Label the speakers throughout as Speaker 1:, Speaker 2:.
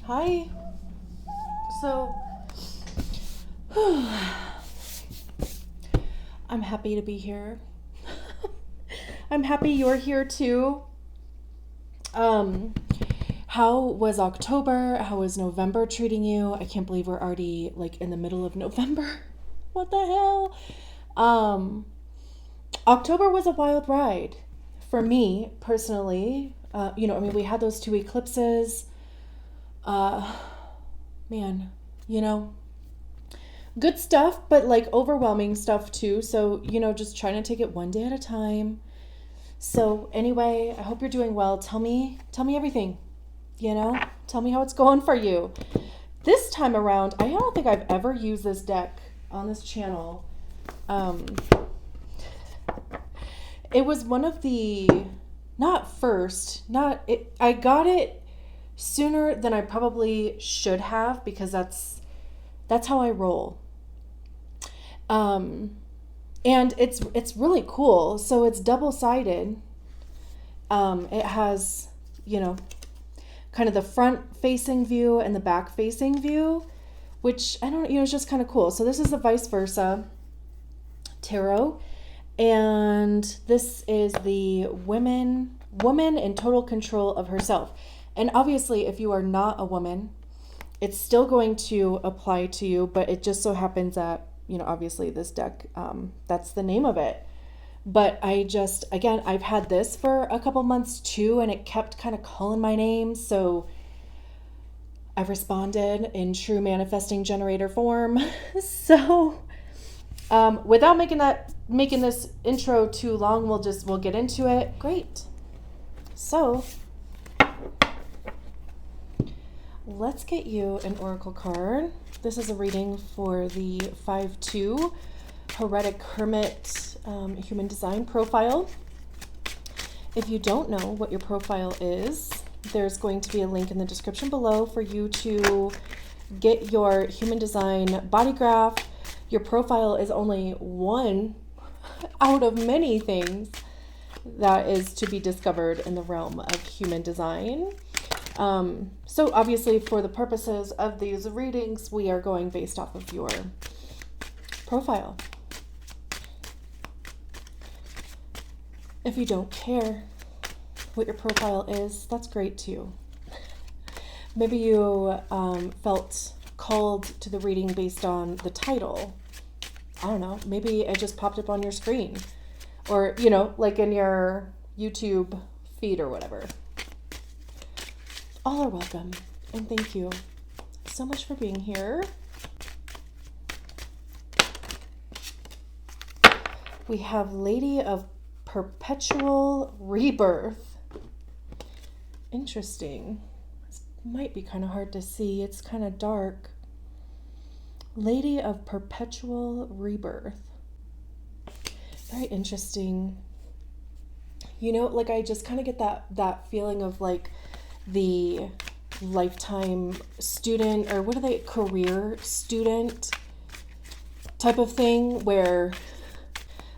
Speaker 1: Hi. So, I'm happy to be here. I'm happy you're here too. Um, how was October? How was November treating you? I can't believe we're already like in the middle of November. What the hell? Um, October was a wild ride for me personally. We had those two eclipses. Uh, man, you know, good stuff, but like overwhelming stuff too. So, just trying to take it one day at a time. So, anyway, I hope you're doing well. Tell me everything. Tell me how it's going for you. This time around, I don't think I've ever used this deck on this channel. Um, it was one of the, not first, not it. I got it sooner than I probably should have because that's how I roll. Um, and it's really cool. So it's double sided. It has, you know, kind of the front facing view and the back facing view, which I don't, it's just kind of cool. So this is the vice versa tarot, and this is the woman in total control of herself. And obviously, if you are not a woman, it's still going to apply to you, but it just so happens that, obviously this deck, that's the name of it. But again, I've had this for a couple months too, and it kept kind of calling my name. So I've responded in true manifesting generator form. So without making this intro too long, we'll get into it. Great. So let's get you an oracle card. This is a reading for the 5-2 Heretic Hermit human design profile. If you don't know what your profile is, there's going to be a link in the description below for you to get your human design body graph. Your profile is only one out of many things that is to be discovered in the realm of human design. So obviously for the purposes of these readings, we are going based off of your profile. If you don't care what your profile is, that's great too. Maybe you felt called to the reading based on the title. I don't know. Maybe it just popped up on your screen or, like in your YouTube feed or whatever. All are welcome. And thank you so much for being here. We have Lady of Perpetual Rebirth. Interesting. This might be kind of hard to see. It's kind of dark. Lady of Perpetual Rebirth. Very interesting. Like I just kind of get that feeling of like the lifetime student, or what are they, career student type of thing, where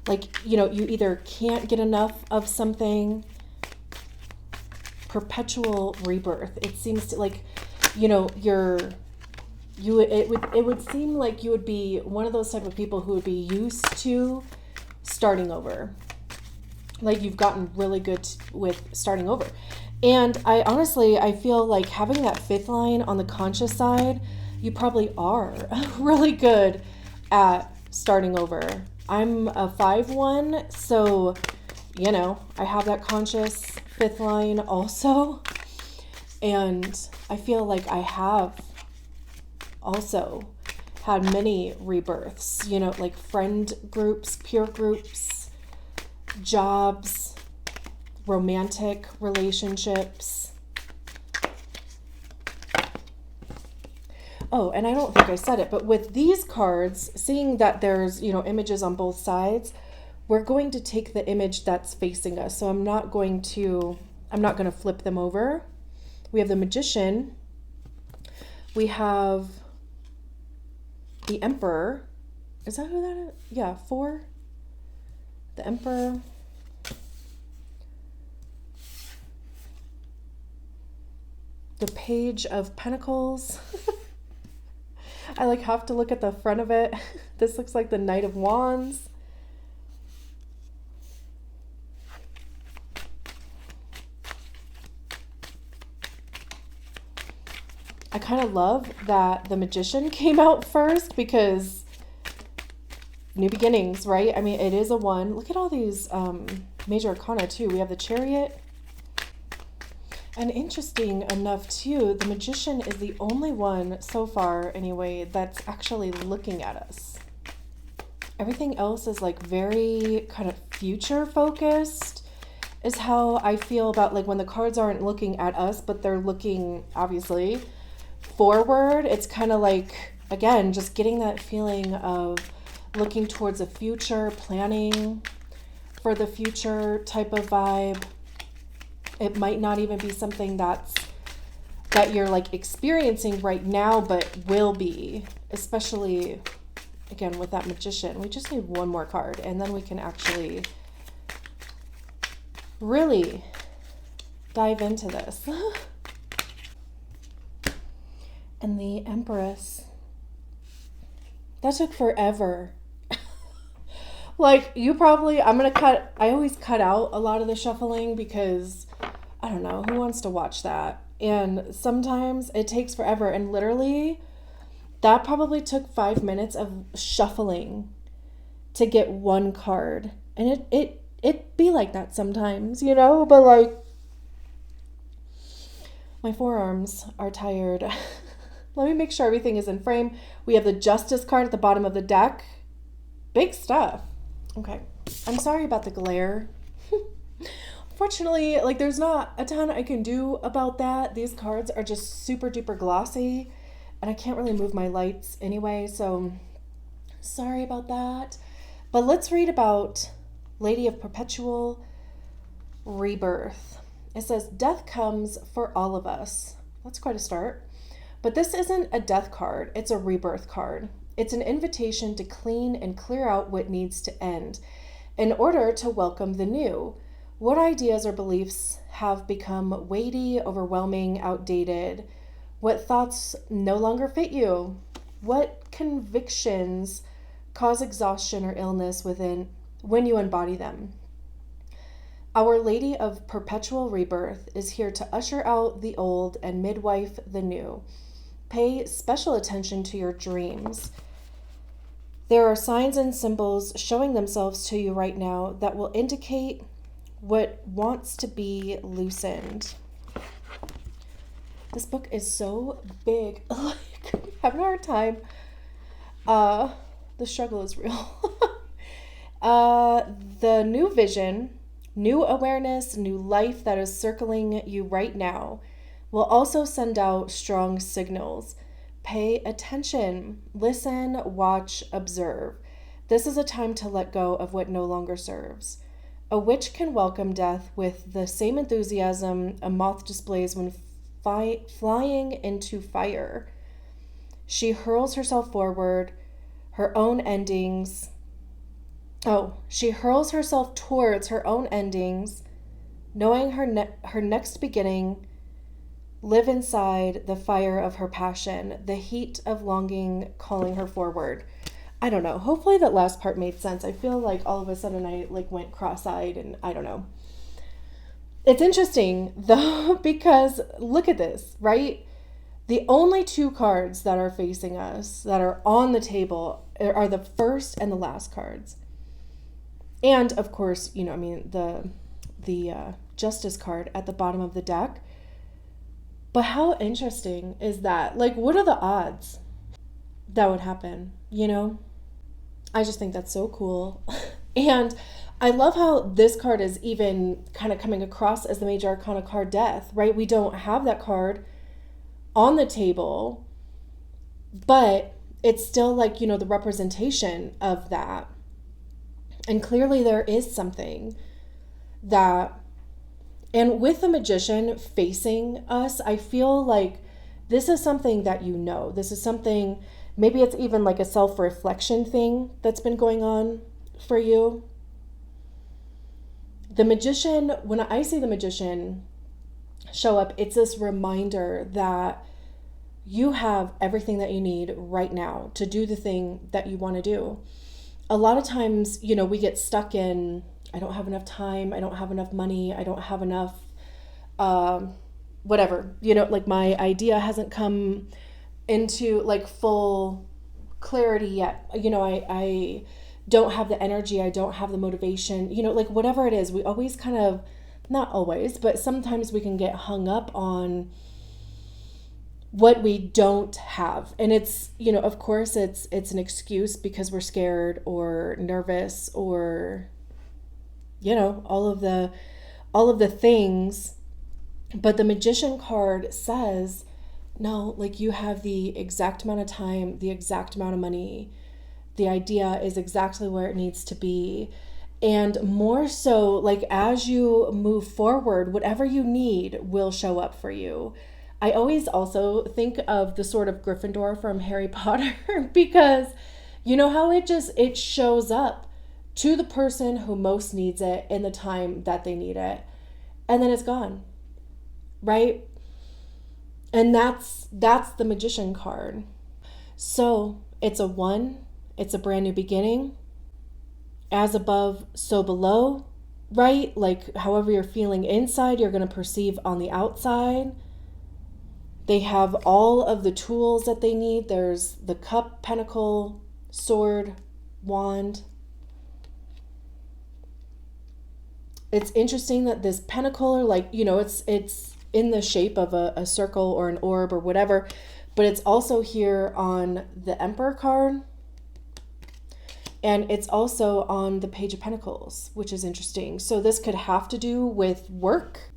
Speaker 1: like, you either can't get enough of something. Perpetual rebirth. It seems to like, it would seem like you would be one of those type of people who would be used to starting over. Like you've gotten really good with starting over. And I feel like having that fifth line on the conscious side, you probably are really good at starting over. I'm a 5-1, so, I have that conscious fifth line also. And I feel like I have also had many rebirths, like friend groups, peer groups, jobs, romantic relationships. Oh, and I don't think I said it, but with these cards, seeing that there's, images on both sides, we're going to take the image that's facing us. So I'm not going to flip them over. We have the Magician. We have the Emperor. Is that who that is? Yeah, 4. The Emperor. the Page of Pentacles. I like have to look at the front of it. This looks like the Knight of Wands. I kind of love that the Magician came out first because new beginnings, right? I mean, it is a 1. Look at all these major arcana too. We have the Chariot. And interesting enough too, the Magician is the only one so far anyway that's actually looking at us. Everything else is like very kind of future focused is how I feel about like when the cards aren't looking at us, but they're looking obviously forward. It's kind of like, again, just getting that feeling of looking towards the future, planning for the future type of vibe. It might not even be something that you're like experiencing right now, but will be, especially again with that Magician. We just need one more card and then we can actually really dive into this. And the Empress. That took forever. Like you probably, I always cut out a lot of the shuffling because I don't know, who wants to watch that? And sometimes it takes forever. And literally that probably took 5 minutes of shuffling to get one card. And it be like that sometimes, you know, but like my forearms are tired. Let me make sure everything is in frame. We have the Justice card at the bottom of the deck. Big stuff. Okay. I'm sorry about the glare. Fortunately, like there's not a ton I can do about that. These cards are just super duper glossy and I can't really move my lights anyway. So sorry about that. But let's read about Lady of Perpetual Rebirth. It says, death comes for all of us. That's quite a start. But this isn't a death card, it's a rebirth card. It's an invitation to clean and clear out what needs to end in order to welcome the new. What ideas or beliefs have become weighty, overwhelming, outdated? What thoughts no longer fit you? What convictions cause exhaustion or illness within when you embody them? Our Lady of Perpetual Rebirth is here to usher out the old and midwife the new. Pay special attention to your dreams. There are signs and symbols showing themselves to you right now that will indicate what wants to be loosened. This book is so big. Like, I'm having a hard time. The struggle is real. The new vision, new awareness, new life that is circling you right now will also send out strong signals. Pay attention, listen, watch, observe. This is a time to let go of what no longer serves. A witch can welcome death with the same enthusiasm a moth displays when flying into fire. She hurls herself forward, her own endings. She hurls herself towards her own endings, knowing her next beginning. Live inside the fire of her passion, the heat of longing calling her forward. I don't know. Hopefully that last part made sense. I feel like all of a sudden I like went cross-eyed and I don't know. It's interesting though, because look at this, right? The only two cards that are facing us, that are on the table, are the first and the last cards. And of course, you know, I mean, the Justice card at the bottom of the deck. But how interesting is that? Like, what are the odds that would happen, you know? I just think that's so cool. And I love how this card is even kind of coming across as the Major Arcana card, Death, right? We don't have that card on the table, but it's still like, you know, the representation of that. And clearly there is something that, and with the Magician facing us, I feel like this is something that you know. This is something, maybe it's even like a self-reflection thing that's been going on for you. The Magician, when I see the Magician show up, it's this reminder that you have everything that you need right now to do the thing that you want to do. A lot of times, we get stuck in, I don't have enough time, I don't have enough money, I don't have enough, whatever, like my idea hasn't come into like full clarity yet. I don't have the energy, I don't have the motivation, like whatever it is, we always kind of, not always, but sometimes we can get hung up on what we don't have. And it's, of course it's an excuse because we're scared or nervous or, all of the things. But the Magician card says, no, like you have the exact amount of time, the exact amount of money. The idea is exactly where it needs to be. And more so, like as you move forward, whatever you need will show up for you. I always also think of the Sword of Gryffindor from Harry Potter because how it shows up to the person who most needs it in the time that they need it. And then it's gone. Right? And that's the Magician card. So it's a 1, it's a brand new beginning. As above, so below, right? Like however you're feeling inside, you're going to perceive on the outside. They have all of the tools that they need. There's the cup, pentacle, sword, wand. It's interesting that this pentacle, or like, it's in the shape of a circle or an orb or whatever, but it's also here on the Emperor card. And it's also on the Page of Pentacles, which is interesting. So this could have to do with work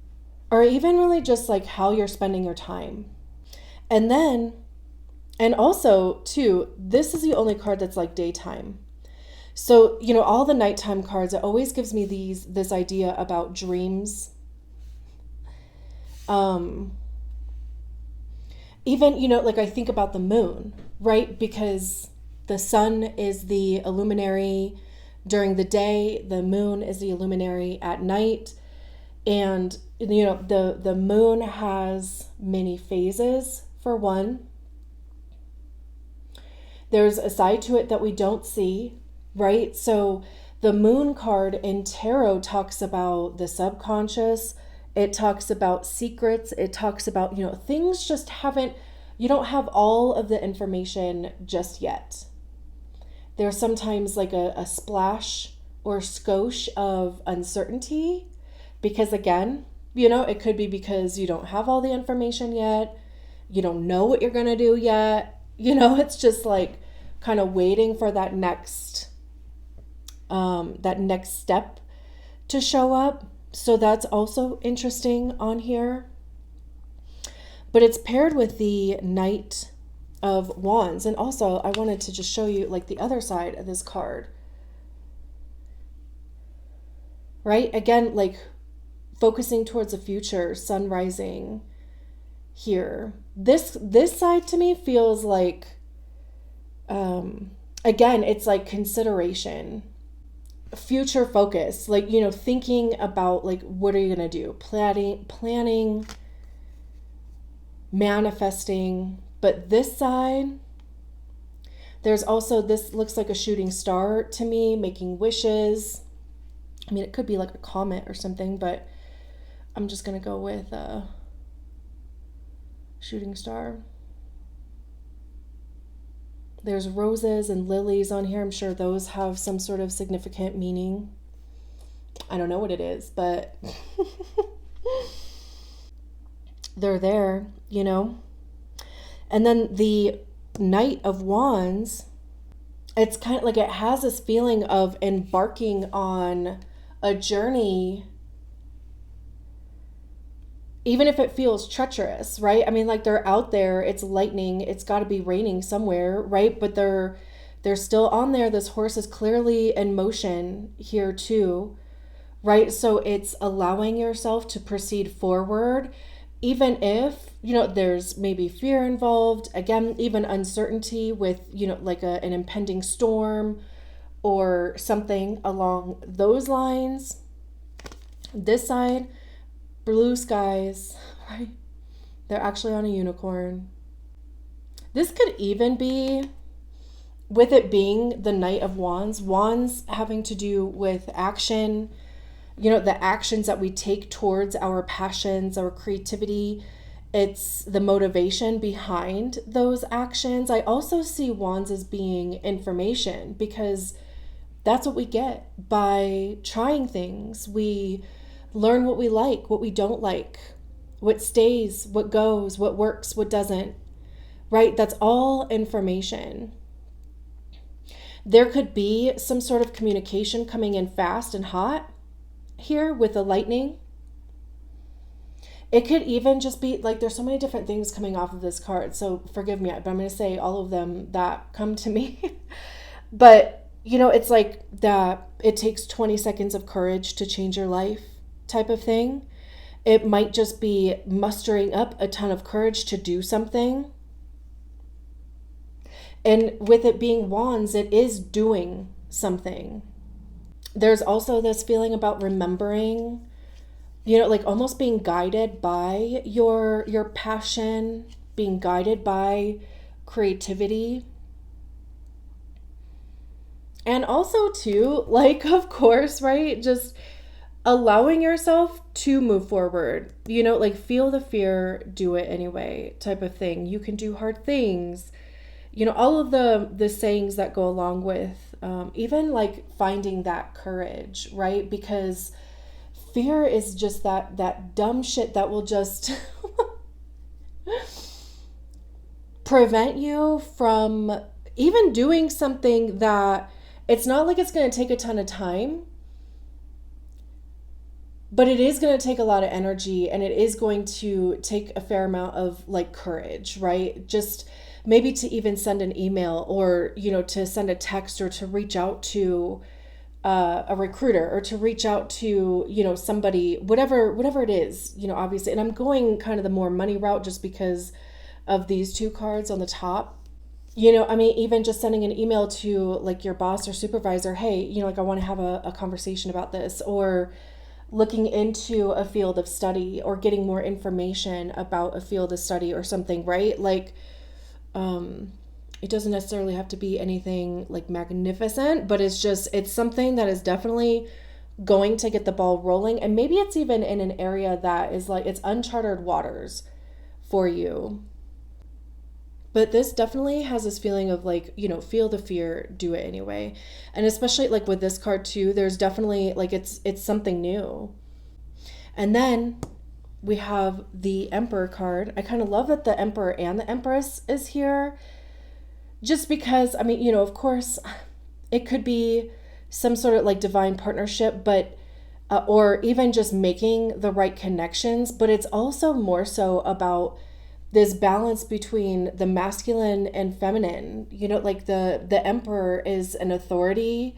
Speaker 1: or even really just like how you're spending your time. And also too, this is the only card that's like daytime. So, all the nighttime cards, it always gives me this idea about dreams. Even, like I think about the moon, right? Because the sun is the illuminary during the day, the moon is the illuminary at night. And, the moon has many phases, for one. There's a side to it that we don't see, right? So the moon card in tarot talks about the subconscious. It talks about secrets. It talks about, things just you don't have all of the information just yet. There's sometimes like a splash or skosh of uncertainty because again, it could be because you don't have all the information yet. You don't know what you're going to do yet. It's just like kind of waiting for that next step to show up. So that's also interesting on here. But it's paired with the Knight of Wands. And also I wanted to just show you like the other side of this card. Right? Again, like focusing towards the future, sun rising here. This side to me feels like, again, it's like consideration, future focus, like, thinking about like, what are you going to do? Planning, manifesting. But this side, there's also, this looks like a shooting star to me, making wishes. I mean, it could be like a comet or something, but I'm just going to go with shooting star. There's roses and lilies on here. I'm sure those have some sort of significant meaning. I don't know what it is, but they're there, And then the Knight of Wands, it's kind of like it has this feeling of embarking on a journey, even if it feels treacherous, right? I mean, like they're out there, it's lightning, it's got to be raining somewhere, right? But they're still on there. This horse is clearly in motion here too, right? So it's allowing yourself to proceed forward, even if, there's maybe fear involved, again, even uncertainty with, like an impending storm or something along those lines. This side, blue skies, right? They're actually on a unicorn. This could even be, with it being the Knight of Wands, wands having to do with action, the actions that we take towards our passions, our creativity. It's the motivation behind those actions. I also see wands as being information, because that's what we get by trying things. We learn what we like, what we don't like, what stays, what goes, what works, what doesn't, right? That's all information. There could be some sort of communication coming in fast and hot here with the lightning. It could even just be like, there's so many different things coming off of this card, so forgive me, but I'm going to say all of them that come to me. But, it's like that it takes 20 seconds of courage to change your life type of thing. It might just be mustering up a ton of courage to do something. And with it being wands, it is doing something. There's also this feeling about remembering, like almost being guided by your passion, being guided by creativity. And also too, like, of course, right? Just allowing yourself to move forward, like feel the fear, do it anyway type of thing. You can do hard things. All of the sayings that go along with even like finding that courage, right? Because fear is just that dumb shit that will just prevent you from even doing something that it's not like it's going to take a ton of time, but it is going to take a lot of energy, and it is going to take a fair amount of like courage, right? Just maybe to even send an email, or, to send a text, or to reach out to a recruiter, or to reach out to, somebody, whatever it is, obviously. And I'm going kind of the more money route just because of these two cards on the top. Even just sending an email to like your boss or supervisor, hey, like I want to have a conversation about this, or looking into a field of study, or getting more information about a field of study or something, right? Like, it doesn't necessarily have to be anything like magnificent, but it's something that is definitely going to get the ball rolling. And maybe it's even in an area that is like, it's uncharted waters for you. But this definitely has this feeling of like, feel the fear, do it anyway. And especially like with this card too, there's definitely like, it's something new. And then we have the Emperor card. I kind of love that the Emperor and the Empress is here, just because, of course, it could be some sort of like divine partnership, but or even just making the right connections. But it's also more so about this balance between the masculine and feminine. Like the Emperor is an authority.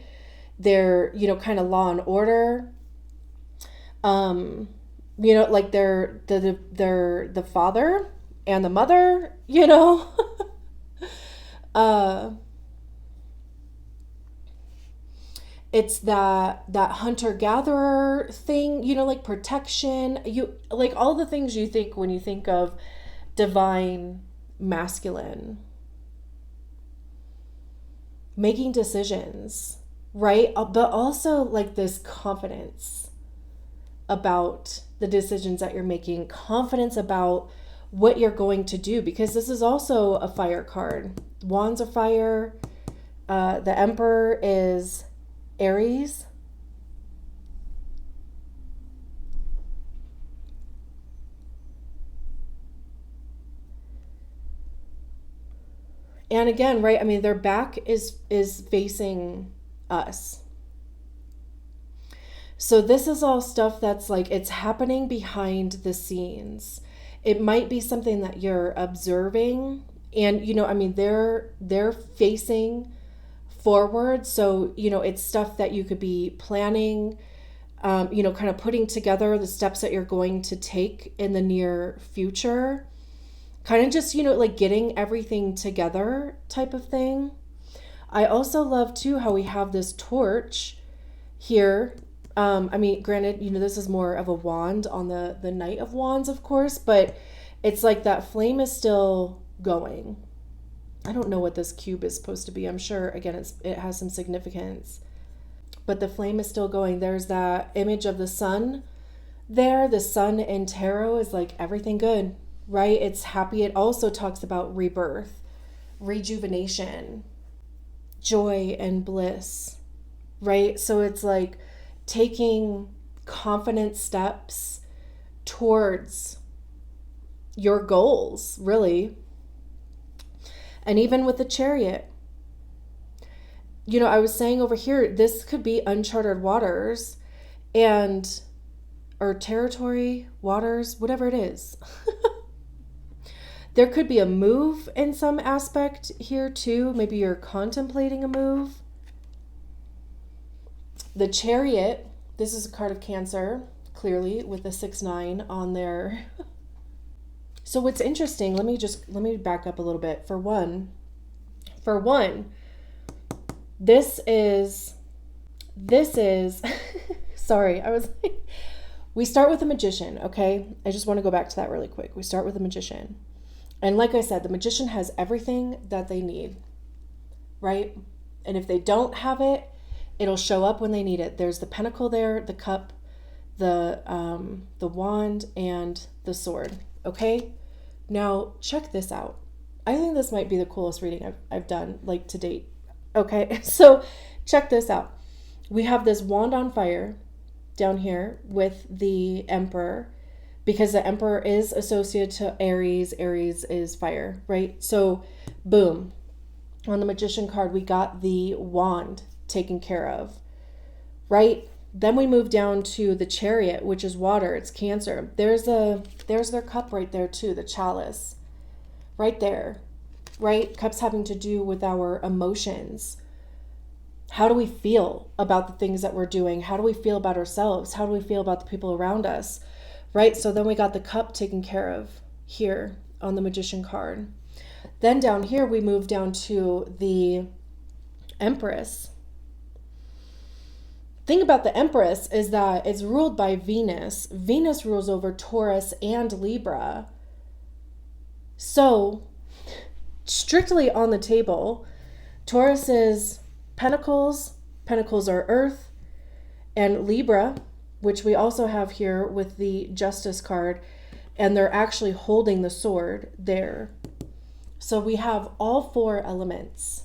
Speaker 1: They're, kind of law and order. Like they're the father and the mother, it's that hunter-gatherer thing, like protection, like all the things you think when you think of divine masculine. Making decisions, right? But also like this confidence about the decisions that you're making, confidence about what you're going to do, because this is also a fire card. Wands are fire. The Emperor is Aries. And again, right, their back is facing us. So this is all stuff that's like, it's happening behind the scenes. It might be something that you're observing, and they're facing forward. So, it's stuff that you could be planning, kind of putting together the steps that you're going to take in the near future. Kind of just, like getting everything together type of thing. I also love too how we have this torch here I mean, granted, this is more of a wand on the Knight of Wands, of course, but it's like that flame is still going. I don't know what this cube is supposed to be. I'm sure, again, it has some significance. But the flame is still going. There's that image of the sun there. The sun in tarot is like everything good, right? It's happy. It also talks about rebirth, rejuvenation, joy, and bliss, right? So it's like taking confident steps towards your goals, really. And even with the Chariot, I was saying over here, this could be uncharted waters or territory, waters, whatever it is. There could be a move in some aspect here too. Maybe you're contemplating a move. The Chariot, this is a card of Cancer, clearly, with the 6-9 on there. So what's interesting, let me back up a little bit. For one, this is sorry, we start with the Magician, okay? I just want to go back to that really quick. We start with the Magician. And like I said, the Magician has everything that they need, right? And if they don't have it, it'll show up when they need it. There's the Pentacle there, the Cup, the Wand, and the Sword, okay? Now, check this out. I think this might be the coolest reading I've done, like, to date. Okay, so check this out. We have this wand on fire down here with the Emperor, because the Emperor is associated to Aries. Aries is fire, right? So, boom. On the Magician card, we got the wand taken care of, right? Then we move down to the Chariot, which is water. It's Cancer. There's their cup right there too, the chalice. Right there, right? Cups having to do with our emotions. How do we feel about the things that we're doing? How do we feel about ourselves? How do we feel about the people around us? Right? So then we got the cup taken care of here on the Magician card. Then down here, we move down to the Empress. Thing about the Empress is that it's ruled by Venus. Venus rules over Taurus and Libra. So, strictly on the table, Taurus is Pentacles. Pentacles are Earth. And Libra, which we also have here with the Justice card, and they're actually holding the sword there. So we have all 4 elements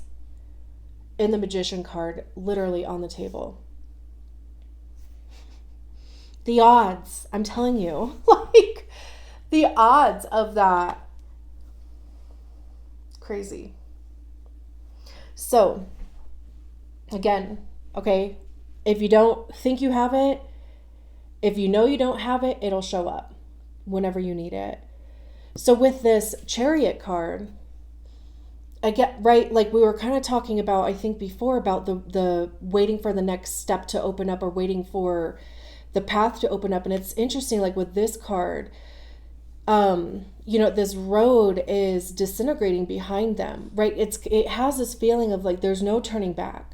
Speaker 1: in the Magician card literally on the table. The odds, I'm telling you, like the odds of that. Crazy. So, again, okay, if you don't think you have it, if you know you don't have it, it'll show up whenever you need it. So with this Chariot card, I get, right, like we were kind of talking about, I think before, about the waiting for the next step to open up or waiting for the path to open up. And it's interesting, like with this card, this road is disintegrating behind them, right? It has this feeling of like there's no turning back.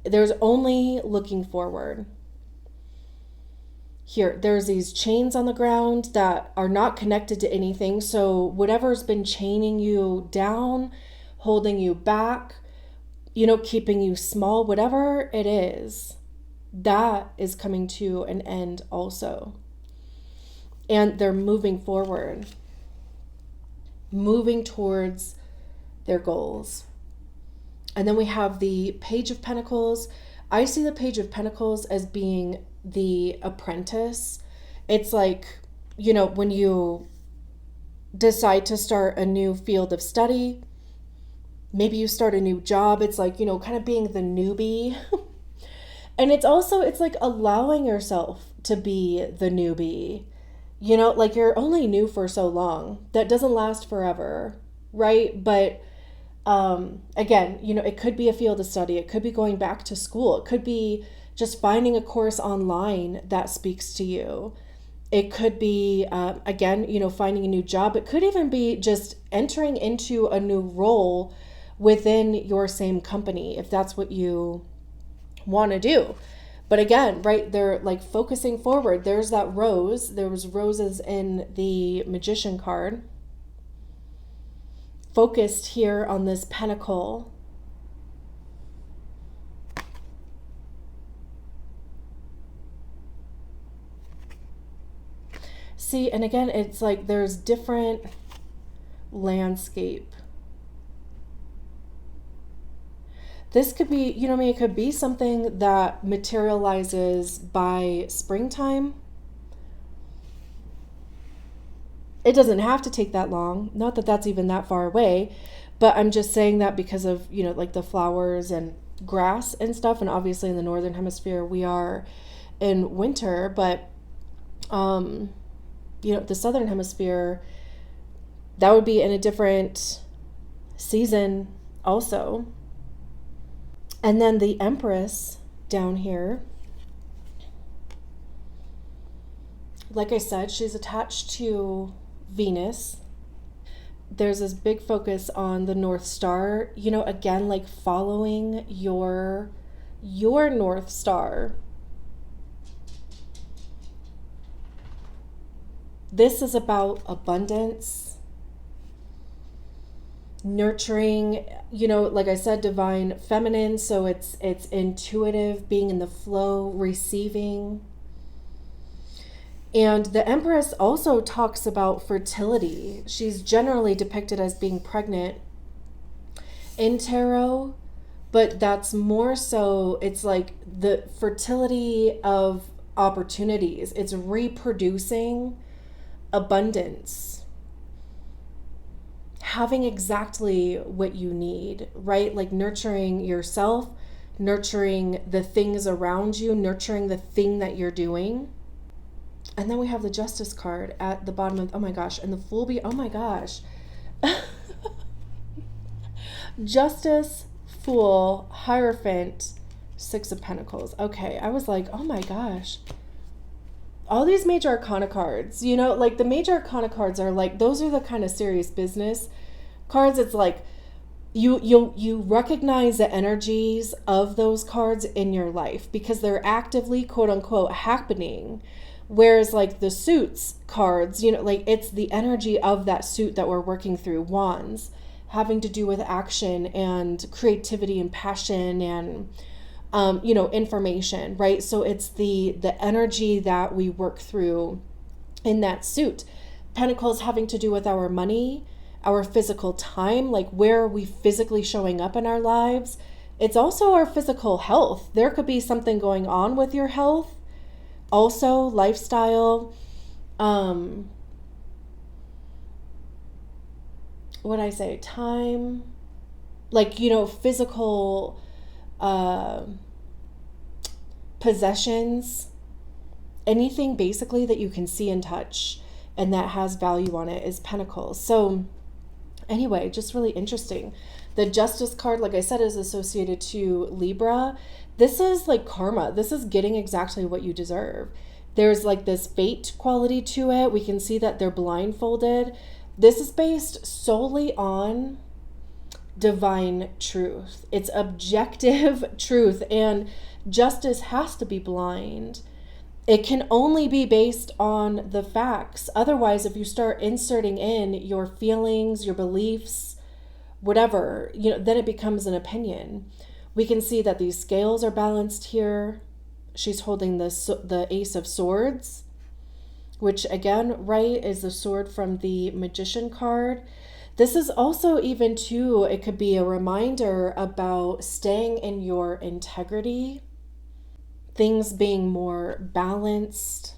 Speaker 1: There's only looking forward. Here, there's these chains on the ground that are not connected to anything. So whatever's been chaining you down, holding you back, keeping you small, whatever it is, that is coming to an end also. And they're moving forward, moving towards their goals. And then we have the Page of Pentacles. I see the Page of Pentacles as being the apprentice. It's like, when you decide to start a new field of study, maybe you start a new job, it's like, kind of being the newbie. And it's like allowing yourself to be the newbie. Like you're only new for so long. That doesn't last forever, right? But again, it could be a field of study. It could be going back to school. It could be just finding a course online that speaks to you. It could be, again, finding a new job. It could even be just entering into a new role within your same company, if that's what you want to do. But again, right, they're like focusing forward. There's that rose. There was roses in the Magician card. Focused here on this pentacle. See, and again, it's like there's different landscape. This could be, you know, I mean, it could be something that materializes by springtime. It doesn't have to take that long. Not that that's even that far away, but I'm just saying that because of, you know, like the flowers and grass and stuff. And obviously in the Northern Hemisphere, we are in winter, but, you know, the Southern Hemisphere, that would be in a different season also. And then the Empress down here, like I said, she's attached to Venus. There's this big focus on the North Star, you know, again, like following your North Star. This is about abundance, nurturing, you know, like I said, divine feminine, so it's intuitive, being in the flow, receiving. And the Empress also talks about fertility. She's generally depicted as being pregnant in tarot, but that's more so, it's like the fertility of opportunities. It's reproducing abundance, having exactly what you need, right? Like nurturing yourself, nurturing the things around you, nurturing the thing that you're doing. And then we have the Justice card at the bottom of, oh my gosh, and the Fool be, oh my gosh. Justice, Fool, Hierophant, Six of Pentacles. Okay, I was like, oh my gosh. All these major arcana cards, you know, like the major arcana cards are like, those are the kind of serious business cards. It's like you recognize the energies of those cards in your life because they're actively, quote unquote, happening. Whereas like the Suits cards, you know, like it's the energy of that suit that we're working through. Wands, having to do with action and creativity and passion and you know, information, right? So it's the energy that we work through in that suit. Pentacles having to do with our money, our physical time, like where are we physically showing up in our lives. It's also our physical health. There could be something going on with your health. Also, lifestyle. What I say? Time. Like, you know, physical possessions, anything basically that you can see and touch and that has value on it is Pentacles. So anyway, just really interesting. The Justice card, like I said, is associated to Libra. This is like karma. This is getting exactly what you deserve. There's like this fate quality to it. We can see that they're blindfolded. This is based solely on divine truth. It's objective truth, and justice has to be blind. It can only be based on the facts. Otherwise, if you start inserting in your feelings, your beliefs, whatever, you know, then it becomes an opinion. We can see that these scales are balanced here. She's holding the Ace of Swords, which again, right, is the sword from the Magician card. This is also even too, it could be a reminder about staying in your integrity, things being more balanced.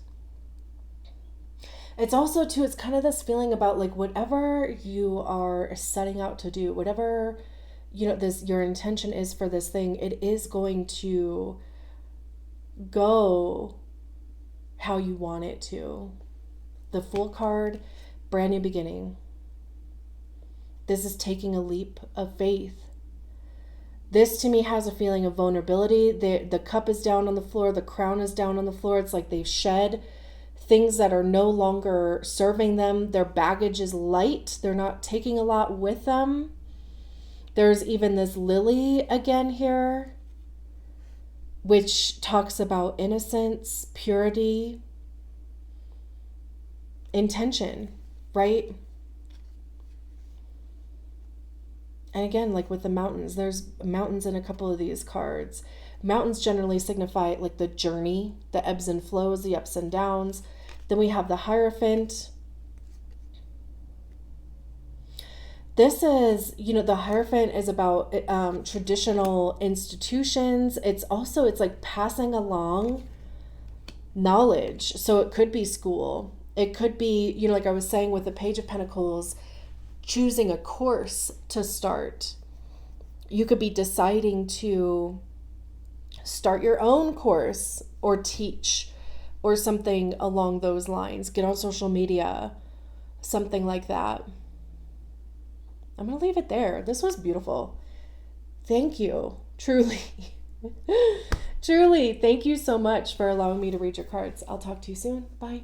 Speaker 1: It's also too, it's kind of this feeling about like whatever you are setting out to do, whatever, you know, this, your intention is for this thing, it is going to go how you want it to. The Fool card, brand new beginning. This is taking a leap of faith. This to me has a feeling of vulnerability. The cup is down on the floor. The crown is down on the floor. It's like they've shed things that are no longer serving them. Their baggage is light. They're not taking a lot with them. There's even this lily again here. which talks about innocence, purity, intention, right? And again, like with the mountains, there's mountains in a couple of these cards. Mountains generally signify like the journey, the ebbs and flows, the ups and downs. Then we have the Hierophant. This is, the Hierophant is about traditional institutions. It's like passing along knowledge. So it could be school. It could be, like I was saying with the Page of Pentacles, choosing a course to start. You could be deciding to start your own course or teach or something along those lines. Get on social media, something like that. I'm going to leave it there. This was beautiful. Thank you. Truly. Truly. Thank you so much for allowing me to read your cards. I'll talk to you soon. Bye.